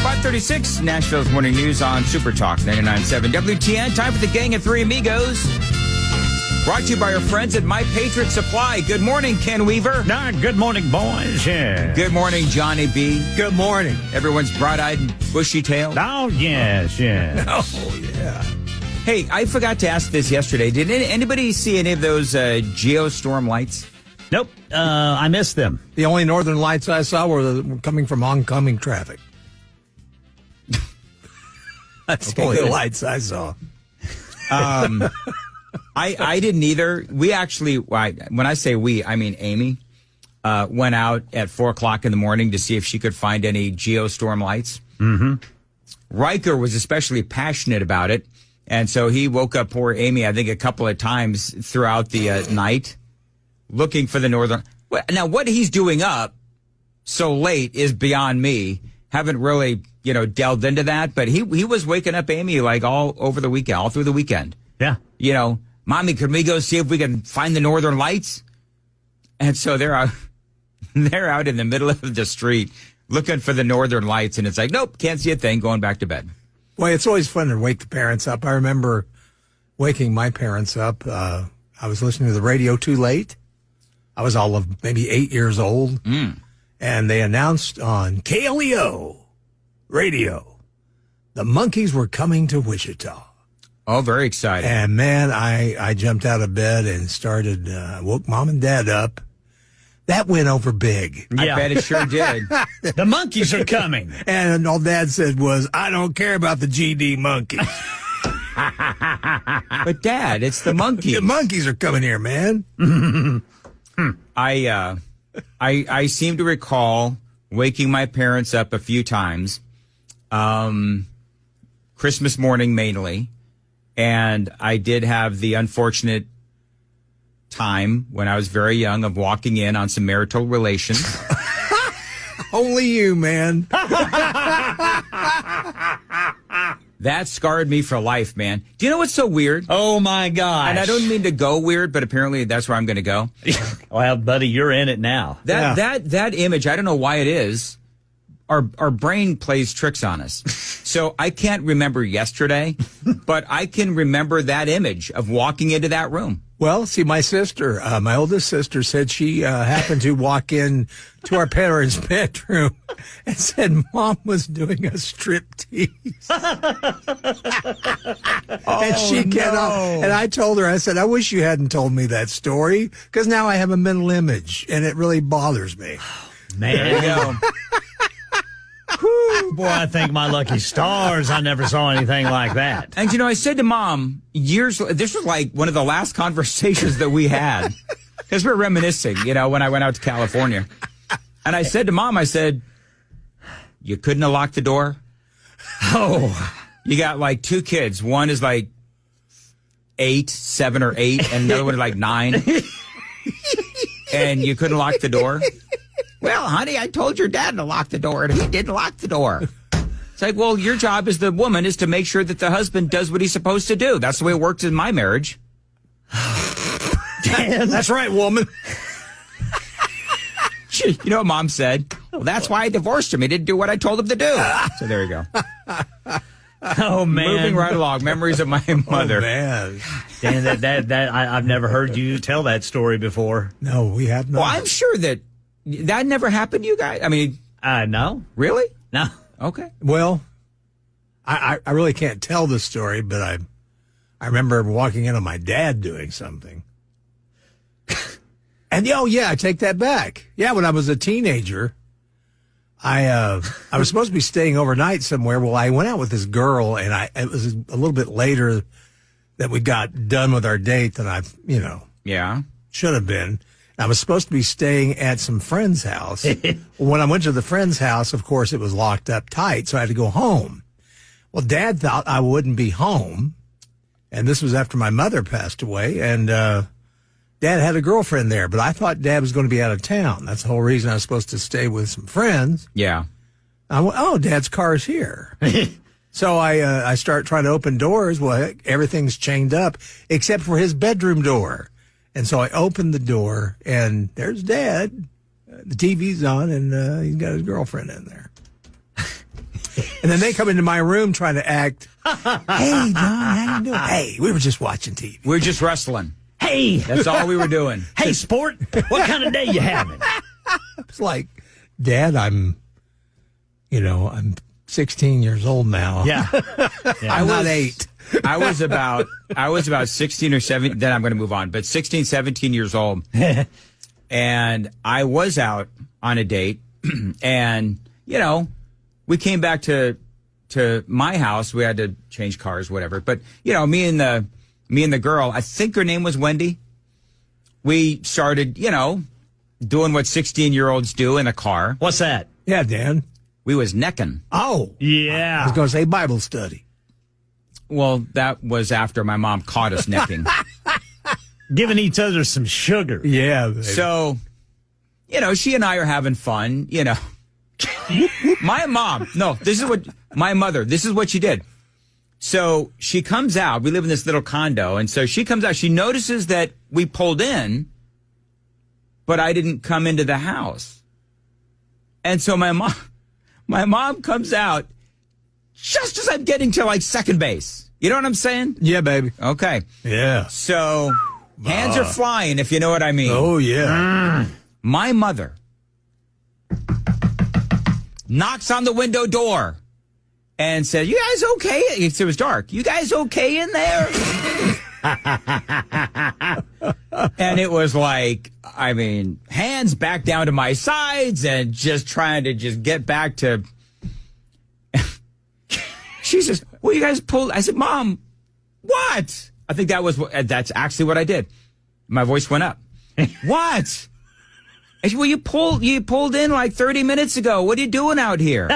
536, Nashville's Morning News on Super Talk 99.7 WTN. Time for the gang of three amigos. Brought to you by our friends at My Patriot Supply. Good morning, Ken Weaver. Good morning, boys. Yeah. Good morning, Johnny B. Good morning. Everyone's bright-eyed and bushy-tailed. Oh, yes. Oh, yeah. Hey, I forgot to ask this yesterday. Did anybody see any of those geostorm lights? Nope. I missed them. The only northern lights I saw were coming from oncoming traffic. That's the only lights I saw. I didn't either. We actually, when I say we, I mean Amy, went out at 4 o'clock in the morning to see if she could find any geostorm lights. Mm-hmm. Riker was especially passionate about it. And so he woke up poor Amy, I think, a couple of times throughout the night looking for the northern. Now, what he's doing up so late is beyond me. Haven't really, delved into that. But he was waking up Amy like all over the weekend, all through the weekend. Yeah. Mommy, can we go see if we can find the northern lights? And so they're out in the middle of the street looking for the northern lights. And it's like, nope, can't see a thing, going back to bed. Well, it's always fun to wake the parents up. I remember waking my parents up. I was listening to the radio too late. I was all of maybe 8 years old. And they announced on KLEO radio, the Monkees were coming to Wichita. Oh, very exciting. And man, I jumped out of bed and started, woke mom and dad up. That went over big. Yeah. I bet it sure did. The Monkees are coming. And all Dad said was, I don't care about the GD Monkees. But Dad, it's the Monkees. The Monkees are coming here, man. I seem to recall waking my parents up a few times, Christmas morning mainly, and I did have the unfortunate time when I was very young of walking in on some marital relations. Only you, man. That scarred me for life, man. Do you know what's so weird? Oh, my gosh. And I don't mean to go weird, but apparently that's where I'm going to go. Well, buddy, you're in it now. That image, I don't know why it is. Our brain plays tricks on us. So I can't remember yesterday, but I can remember that image of walking into that room. Well, see, my sister, my oldest sister, said she happened to walk in to our parents' bedroom and said Mom was doing a striptease. And she cannot. And I told her, I said, I wish you hadn't told me that story because now I have a mental image and it really bothers me. Man. There you go. Boy, I thank my lucky stars I never saw anything like that. And, I said to Mom this was like one of the last conversations that we had because we're reminiscing, when I went out to California. And I said to Mom, you couldn't have locked the door? Oh. You got like two kids. One is like 7 or 8, and the other one is like 9. And you couldn't lock the door? Well, honey, I told your dad to lock the door, and he didn't lock the door. It's like, well, your job as the woman is to make sure that the husband does what he's supposed to do. That's the way it works in my marriage. Dan, that's right, woman. You know what Mom said? Well, that's why I divorced him. He didn't do what I told him to do. So there you go. Oh, man. Moving right along. Memories of my mother. Oh, man. Dan, I've never heard you tell that story before. No, we have not. Well, I'm sure that never happened to you guys. I mean, no. Really? No. Okay. Well, I really can't tell the story, but I remember walking in on my dad doing something. And, I take that back. Yeah, when I was a teenager, I was supposed to be staying overnight somewhere. Well, I went out with this girl, and it was a little bit later that we got done with our date than I, Yeah. should have been. I was supposed to be staying at some friend's house. When I went to the friend's house, of course, it was locked up tight, so I had to go home. Well, Dad thought I wouldn't be home, and this was after my mother passed away, and Dad had a girlfriend there, but I thought Dad was going to be out of town. That's the whole reason I was supposed to stay with some friends. Yeah. I went, oh, Dad's car's here. So I start trying to open doors. Well, everything's chained up except for his bedroom door. And so I opened the door, and there's Dad. The TV's on, and he's got his girlfriend in there. And then they come into my room trying to act, hey, John, how you doing? Hey, we were just watching TV. We're just wrestling. Hey, That's all we were doing. hey, sport, what kind of day you having? It's like, Dad, I'm 16 years old now. Yeah. I'm not 8. I was about 16 or 17. Then I'm going to move on. But 16, 17 years old. And I was out on a date. And, we came back to my house. We had to change cars, whatever. But, me and the girl, I think her name was Wendy. We started, doing what 16-year-olds do in a car. What's that? Yeah, Dan. We was necking. Oh. I Yeah. was going to say Bible study. Well, that was after my mom caught us necking. Giving each other some sugar. Yeah. Baby. So, she and I are having fun, My mother, this is what she did. So she comes out. We live in this little condo. And so she comes out. She notices that we pulled in, but I didn't come into the house. And so my mom comes out just as I'm getting to like second base. You know what I'm saying? Yeah, baby. Okay. Yeah. So hands are flying, if you know what I mean. Oh, yeah. My mother knocks on the window door and said, "You guys okay?" It was dark. "You guys okay in there?" And it was like, hands back down to my sides and just trying to just get back to. She says, "Well, you guys pulled." I said, "Mom, what?" I think that's actually what I did. My voice went up. "What?" I said, "Well, you pulled in like 30 minutes ago. What are you doing out here?"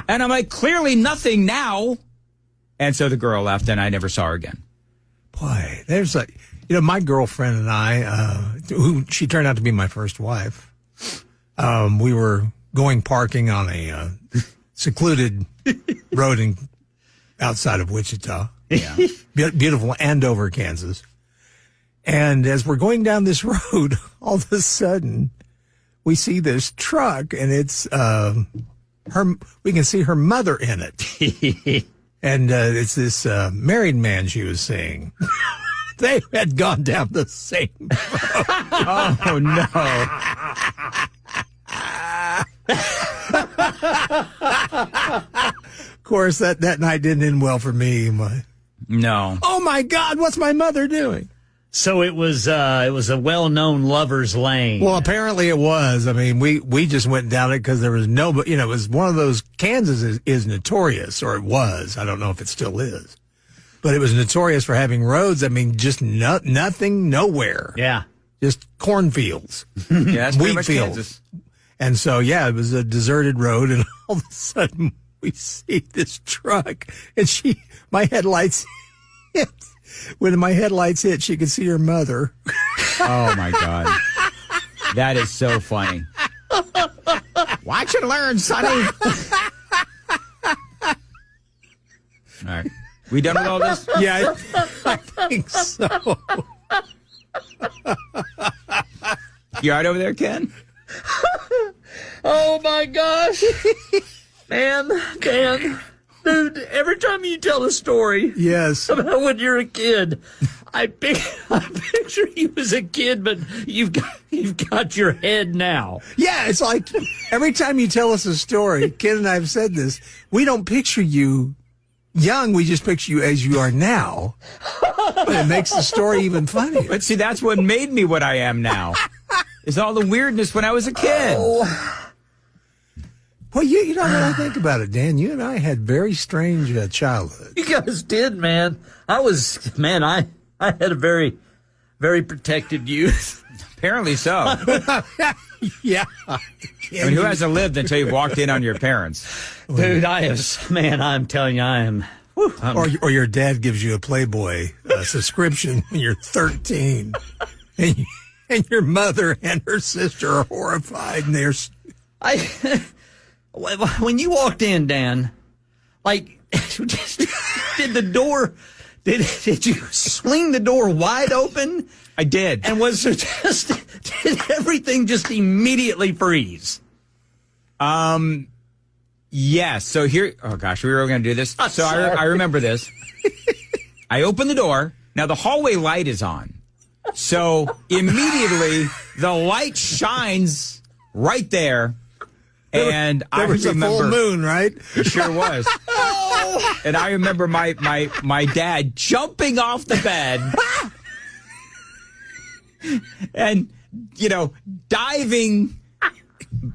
And I'm like, "Clearly nothing now." And so the girl left, and I never saw her again. Boy, there's my girlfriend and I, who she turned out to be my first wife. We were going parking on a secluded road outside of Wichita. Yeah. Beautiful Andover, Kansas. And as we're going down this road, all of a sudden, we see this truck, and it's we can see her mother in it. And it's this married man she was seeing. They had gone down the same road. Oh, no. Of course, that night didn't end well for me. No. Oh, my God, what's my mother doing? So it was a well-known lover's lane. Well, apparently it was. We just went down it because there was it was one of those. Kansas is notorious, or it was. I don't know if it still is, but it was notorious for having roads. Just nothing, nowhere. Yeah. Just cornfields, Yeah, that's pretty wheat much fields. Kansas. it So, yeah, it was a deserted road, and all of a sudden we see this truck, and my headlights hit. When my headlights hit, she could see her mother. Oh, my God. That is so funny. Watch and learn, Sonny. All right. We done with all this? Yeah, I think so. You all right over there, Ken? Oh my gosh. Man, Dan. Dude, every time you tell a story Yes. about when you're a kid, I picture you as a kid, but you've got your head now. Yeah, it's like every time you tell us a story, Ken and I have said this, we don't picture you young, we just picture you as you are now. It makes the story even funnier. But see, that's what made me what I am now. Is all the weirdness when I was a kid. Well, you know what I think about it, Dan? You and I had very strange childhood. You guys did, man. I had a very, very protected youth. Apparently so. Yeah. Who hasn't lived until you walked in on your parents? Dude, I'm telling you, I am. Or your dad gives you a Playboy subscription when you're 13, and your mother and her sister are horrified, and when you walked in, Dan, did you swing the door wide open? I did. And did everything just immediately freeze? Yes. So here, oh gosh, we were going to do this. So I remember this. I open the door. Now the hallway light is on. So immediately the light shines right there. And there was remember, a full moon, right? It sure was. And I remember my dad jumping off the bed and, diving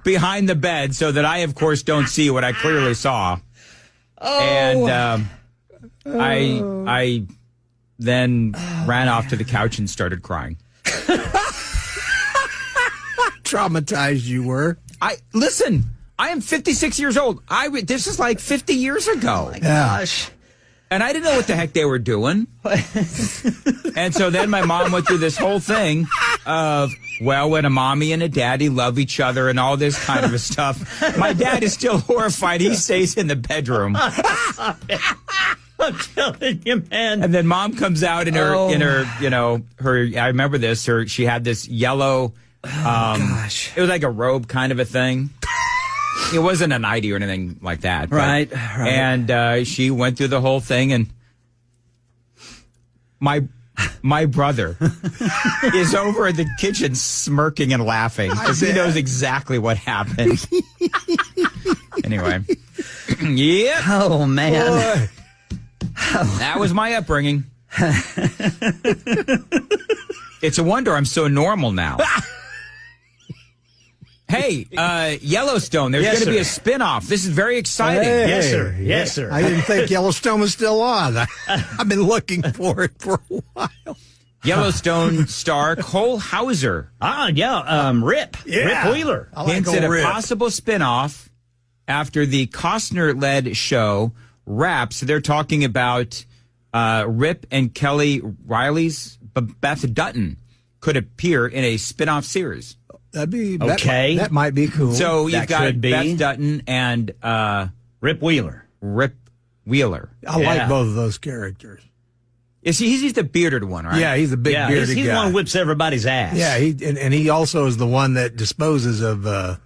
behind the bed so that I, of course, don't see what I clearly saw. Oh. And I then ran off to the couch and started crying. Traumatized you were. Listen, I am 56 years old. This is like 50 years ago. Oh my gosh. And I didn't know what the heck they were doing. And so then my mom went through this whole thing of, when a mommy and a daddy love each other and all this kind of stuff. My dad is still horrified. He stays in the bedroom. I'm telling you, man. And then mom comes out in her, I remember this, she had this yellow, gosh. It was like a robe kind of a thing. It wasn't a nightie or anything like that. Right. And she went through the whole thing, and my brother is over in the kitchen smirking and laughing because he knows exactly what happened. Anyway. Yep. Oh, man. That was my upbringing. It's a wonder I'm so normal now. Hey, Yellowstone, there's going to be a spin-off. This is very exciting. Hey, yes, sir. Yes, sir. I didn't think Yellowstone was still on. I've been looking for it for a while. Yellowstone star Cole Hauser. Rip. Yeah. Rip Wheeler. I like hints old at a Rip. possible spin-off after the Costner-led show wraps. They're talking about Rip and Kelly Riley's Beth Dutton could appear in a spin-off series. That'd be okay. That might be cool. So you've That got could be. Beth Dutton and Rip Wheeler. Rip Wheeler. I like both of those characters. He's the bearded one, right? Yeah, he's the big bearded He's the guy. one who whips everybody's ass. Yeah, and he also is the one that disposes of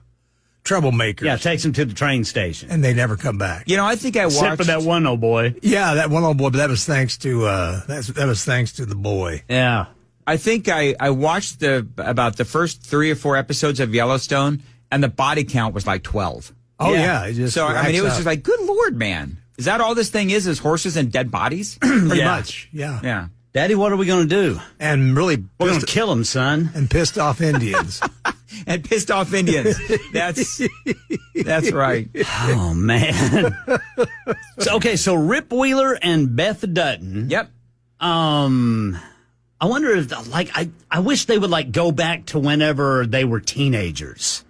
troublemakers. Yeah, takes him to the train station. And they never come back. I think I watched. Except for that one old boy. Yeah, that one old boy, but that was thanks to that was thanks to the boy. Yeah. I think I watched about the first 3 or 4 episodes of Yellowstone, and the body count was like 12. Oh yeah, it just So I mean, it was racks just up. like, good Lord, man, is that all this thing is horses and dead bodies? pretty Yeah. much. Yeah. Yeah. Daddy, what are we going to do? And really We're going to kill him, son. and pissed off Indians. And pissed off Indians. That's right. Oh, man. So Rip Wheeler and Beth Dutton. Yep. I wonder if, I wish they would, go back to whenever they were teenagers.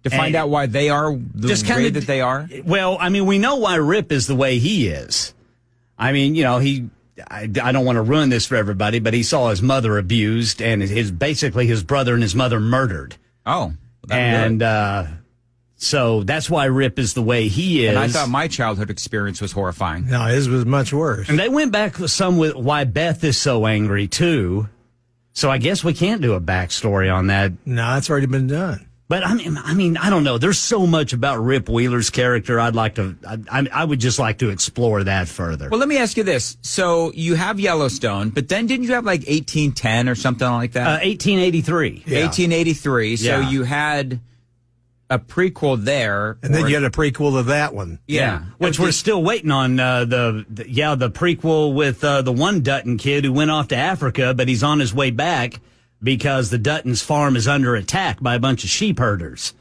To find out why they are the way that they are. Well, I mean, we know why Rip is the way he is. I mean, I don't want to ruin this for everybody, but he saw his mother abused and basically his brother and his mother murdered. Oh. So that's why Rip is the way he is. And I thought my childhood experience was horrifying. No, his was much worse. And they went back some with why Beth is so angry, too. So I guess we can't do a backstory on that. No, it's already been done. But I mean, I don't know. There's so much about Rip Wheeler's character. I would just like to explore that further. Well, let me ask you this. So you have Yellowstone, but then didn't you have 1810 or something like that? 1883. Yeah. 1883. So Yeah. you had a prequel there. And then you had a prequel of that one. Yeah. Which we're still waiting on the prequel with the one Dutton kid who went off to Africa, but he's on his way back because the Dutton's farm is under attack by a bunch of sheep herders.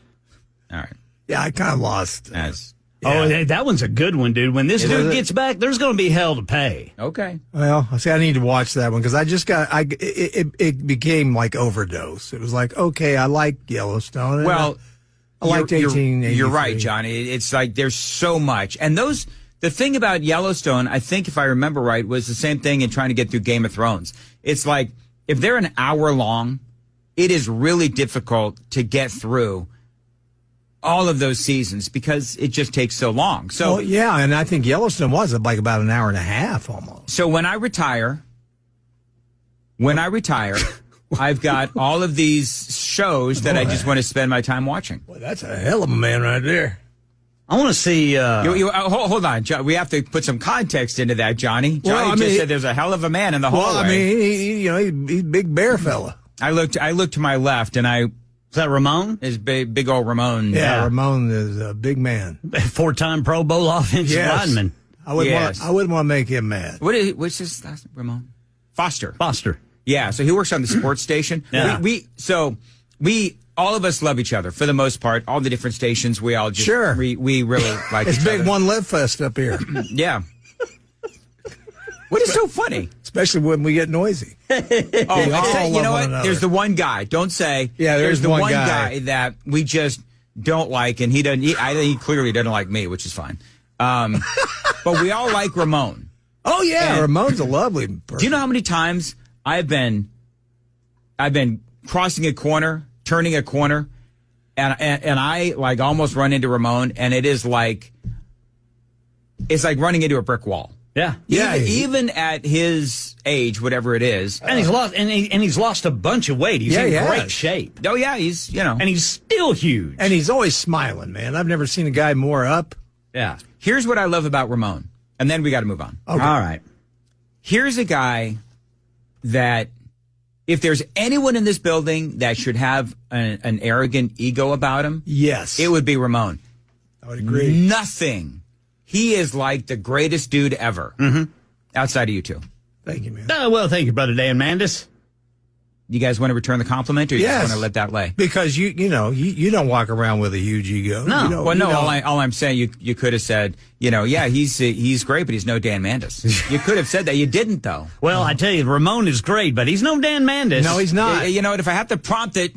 All right. Yeah, I kind of lost. That's Oh, that one's a good one, dude. When this dude gets back, there's going to be hell to pay. okay. Well, see, I need to watch that one because I just it became like overdose. It was like, okay, I like Yellowstone. and Well, I liked 1883. You're right, Johnny. It's like there's so much. And the thing about Yellowstone, I think if I remember right, was the same thing in trying to get through Game of Thrones. It's like if they're an hour long, it is really difficult to get through all of those seasons because it just takes so long. So Well, yeah, and I think Yellowstone was like about an hour and a half almost. So when I retire, I've got all of these shows that I just want to spend my time watching. Boy, that's a hell of a man right there. I want to see. Hold on, John. We have to put some context into that, Johnny. Johnny Well, just said there's a hell of a man in the hallway. Well, I mean, he's a big bear fella. I looked to my left, and Is that Ramon? is big old Ramon. Yeah, Ramon is a big man. 4-time Pro Bowl offensive lineman. I wouldn't want to make him mad. What's his last name? Ramon? Foster. Yeah, so he works on the sports station. Yeah. We all of us love each other for the most part. All the different stations, we all just Sure. we really like It's each big other. one love fest up here, Yeah. What is so funny? especially when we get noisy. Oh, all you love know one what? another. There's the one guy. Don't say. Yeah, there's the one one guy. that we just don't like, and he doesn't. I think he clearly doesn't like me, which is fine. But we all like Ramon. Oh yeah, And- Ramon's a lovely person. Do you know how many times I've been crossing a corner, turning a corner, and I like almost run into Ramon, and it's like running into a brick wall. Yeah. Yeah, Even at his age, whatever it is. And he's lost, and he's lost a bunch of weight. He's Yeah, in he great has. shape, Oh yeah, he's and he's still huge. And he's always smiling, man. I've never seen a guy more up. Yeah. Here's what I love about Ramon, and then we got to move on. Okay. All right. Here's a guy that if there's anyone in this building that should have an arrogant ego about him, Yes, it would be Ramon. I would agree. Nothing. He is like the greatest dude ever. Outside of you two. Thank you, man. Well, thank you, Brother Dan Mandis. You guys want to return the compliment, or you Yes. just want to let that lay? Because you don't walk around with a huge ego. No. You don't- Well, you no. don't. All I'm saying, you could have said, yeah, he's great, but he's no Dan Mandis. You could have said that. You didn't, though. Well, I tell you, Ramon is great, but he's no Dan Mandis. No, he's not. You know what? If I have to prompt it,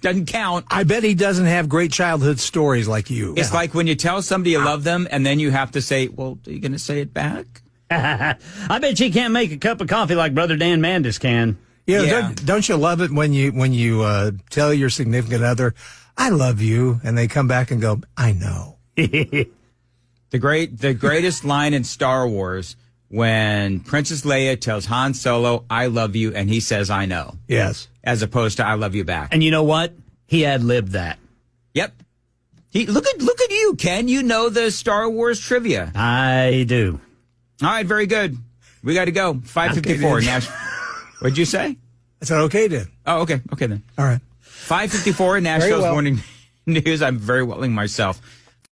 doesn't count. I bet he doesn't have great childhood stories like you. It's like when you tell somebody you love them, and then you have to say, well, are you going to say it back? I bet you can't make a cup of coffee like Brother Dan Mandis can. You know, Yeah. don't you love it when you tell your significant other, "I love you," and they come back and go, "I know." The greatest line in Star Wars when Princess Leia tells Han Solo, "I love you," and he says, "I know," Yes. as opposed to "I love you back." And you know what? He ad-libbed that. Yep. Look at you, Ken. You know the Star Wars trivia. I do. All right, very good. We got to go. 5:54. Okay, Nash. What'd you say? I said, "Okay, then." Oh, okay. Okay then. All right. 5:54. Nashville's well. Morning News. I'm very welling myself.